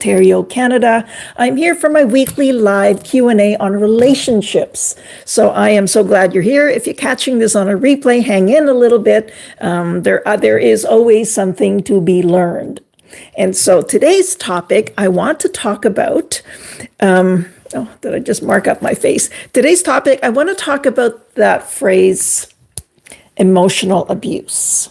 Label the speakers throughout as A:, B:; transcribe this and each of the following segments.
A: Ontario, Canada. I'm here for my weekly live Q&A on relationships. So I am so glad you're here. If you're catching this on a replay, hang in a little bit. There is always something to be learned. And so today's topic, I want to talk about, did I just mark up my face? Today's topic, I want to talk about that phrase, emotional abuse.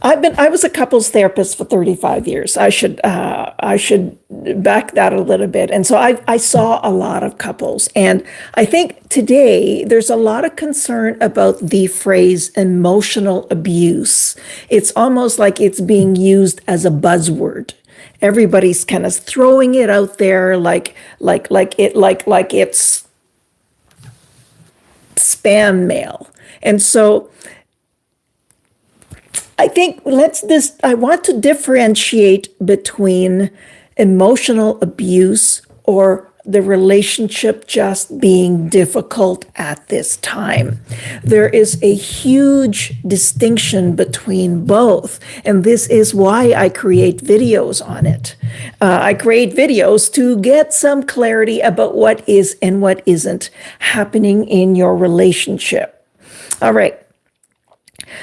A: I was a couples therapist for 35 years. I should back that a little bit. And so I saw a lot of couples. And I think today there's a lot of concern about the phrase emotional abuse. It's almost like it's being used as a buzzword. Everybody's kind of throwing it out there like it's spam mail. And so I think I want to differentiate between emotional abuse or the relationship just being difficult at this time. There is a huge distinction between both, and this is why I create videos on it. I create videos to get some clarity about what is and what isn't happening in your relationship. All right.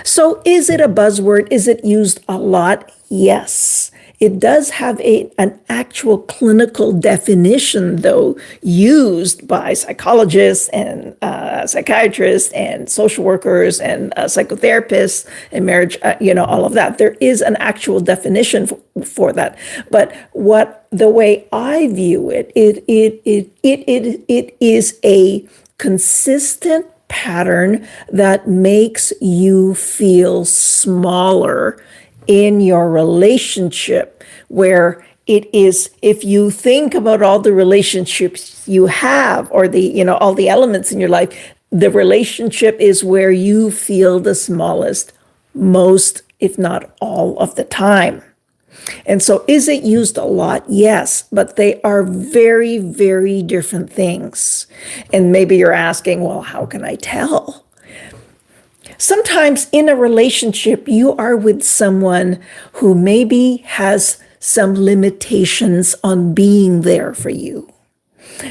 A: So is it a buzzword? Is it used a lot? Yes. It does have an actual clinical definition, though, used by psychologists and psychiatrists and social workers and psychotherapists and marriage, all of that. There is an actual definition for that. But the way I view it, it is a consistent pattern that makes you feel smaller in your relationship, where it is, if you think about all the relationships you have, or all the elements in your life, the relationship is where you feel the smallest most, if not all of the time. And so is it used a lot? Yes, but they are very, very different things. And maybe you're asking, well, how can I tell? Sometimes in a relationship, you are with someone who maybe has some limitations on being there for you.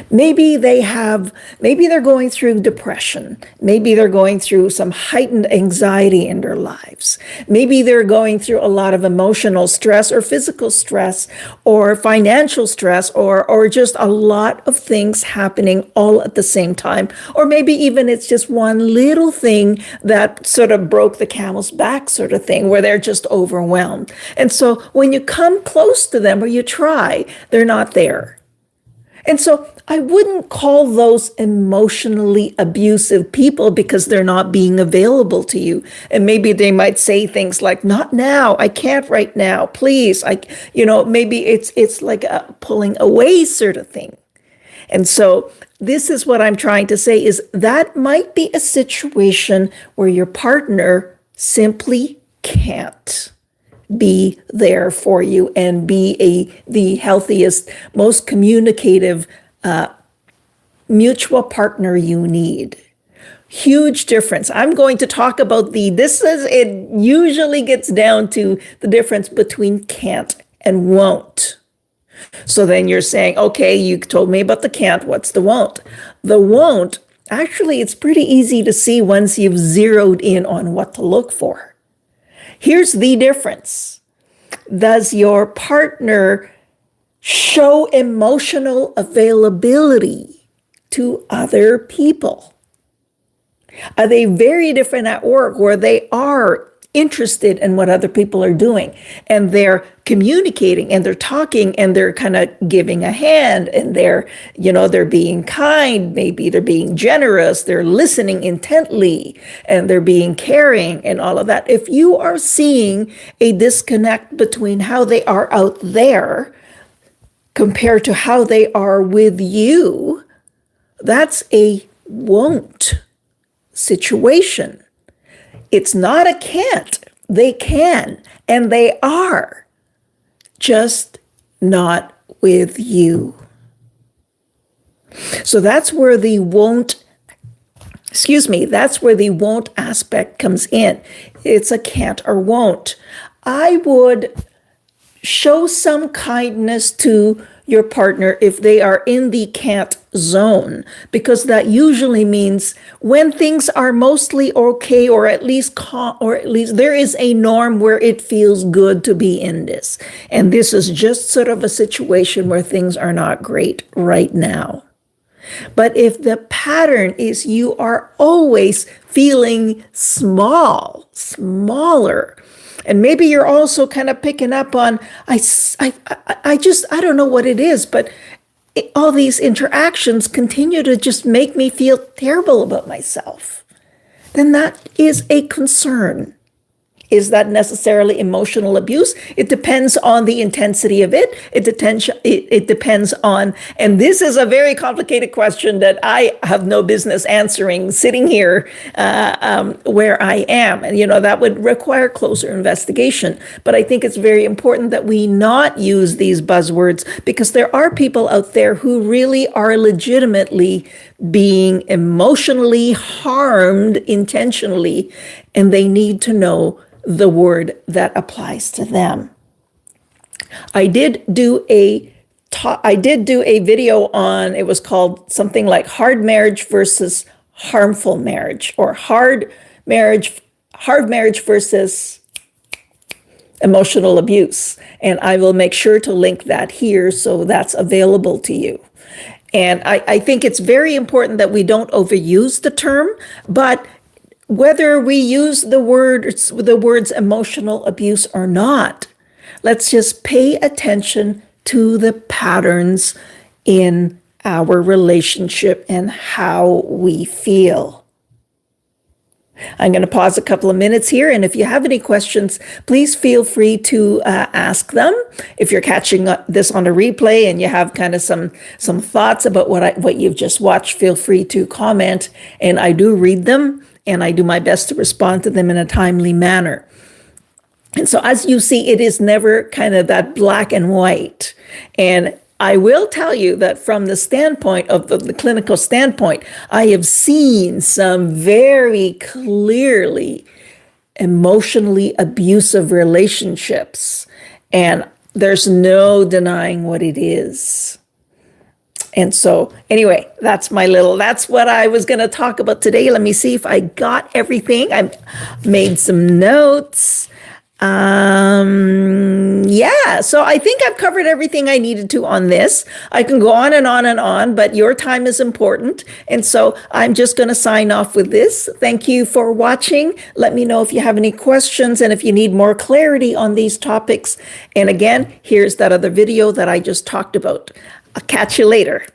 A: Maybe they're going through depression. Maybe they're going through some heightened anxiety in their lives. Maybe they're going through a lot of emotional stress or physical stress or financial stress or just a lot of things happening all at the same time. Or maybe even it's just one little thing that sort of broke the camel's back sort of thing, where they're just overwhelmed. And so when you come close to them or you try, they're not there. And so I wouldn't call those emotionally abusive people because they're not being available to you. And maybe they might say things like, not now, I can't right now, please. Maybe it's like a pulling away sort of thing. And so this is what I'm trying to say, is that might be a situation where your partner simply can't be there for you and be the healthiest, most communicative, mutual partner you need. Huge difference. I'm going to talk about it usually gets down to the difference between can't and won't. So then you're saying, okay, you told me about the can't, what's the won't? The won't, actually, it's pretty easy to see once you've zeroed in on what to look for. Here's the difference. Does your partner show emotional availability to other people? Are they very different at work, where they are interested in what other people are doing and they're communicating and they're talking and they're kind of giving a hand and they're being kind, maybe they're being generous, they're listening intently and they're being caring and all of that. If you are seeing a disconnect between how they are out there compared to how they are with you, that's a won't situation. It's not a can't. They can, and they are, just not with you. So that's where the won't aspect comes in. It's a can't or won't. I would show some kindness to your partner if they are in the can't zone, because that usually means when things are mostly okay, or at least there is a norm where it feels good to be in this. And this is just sort of a situation where things are not great right now. But if the pattern is you are always feeling smaller, and maybe you're also kind of picking up on, I don't know what it is, but all these interactions continue to just make me feel terrible about myself, then that is a concern. Is that necessarily emotional abuse? It depends on the intensity of it. It depends on, and this is a very complicated question that I have no business answering sitting here where I am. And, that would require closer investigation. But I think it's very important that we not use these buzzwords, because there are people out there who really are legitimately being emotionally harmed intentionally, and they need to know the word that applies to them. I did do a video on, it was called something like hard marriage versus harmful marriage, or hard marriage versus emotional abuse. And I will make sure to link that here so that's available to you. And I think it's very important that we don't overuse the term, but whether we use the words emotional abuse or not, let's just pay attention to the patterns in our relationship and how we feel. I'm going to pause a couple of minutes here, and if you have any questions, please feel free to ask them. If you're catching this on a replay and you have kind of some thoughts about what you've just watched, feel free to comment, and I do read them. And I do my best to respond to them in a timely manner. And so as you see, it is never kind of that black and white. And I will tell you that from the standpoint of the clinical standpoint, I have seen some very clearly emotionally abusive relationships. And there's no denying what it is. And so anyway, that's what I was going to talk about today. Let me see if I got everything. I made some notes. So I think I've covered everything I needed to on this. I can go on and on and on, but your time is important. And so I'm just going to sign off with this. Thank you for watching. Let me know if you have any questions and if you need more clarity on these topics. And again, here's that other video that I just talked about. I'll catch you later.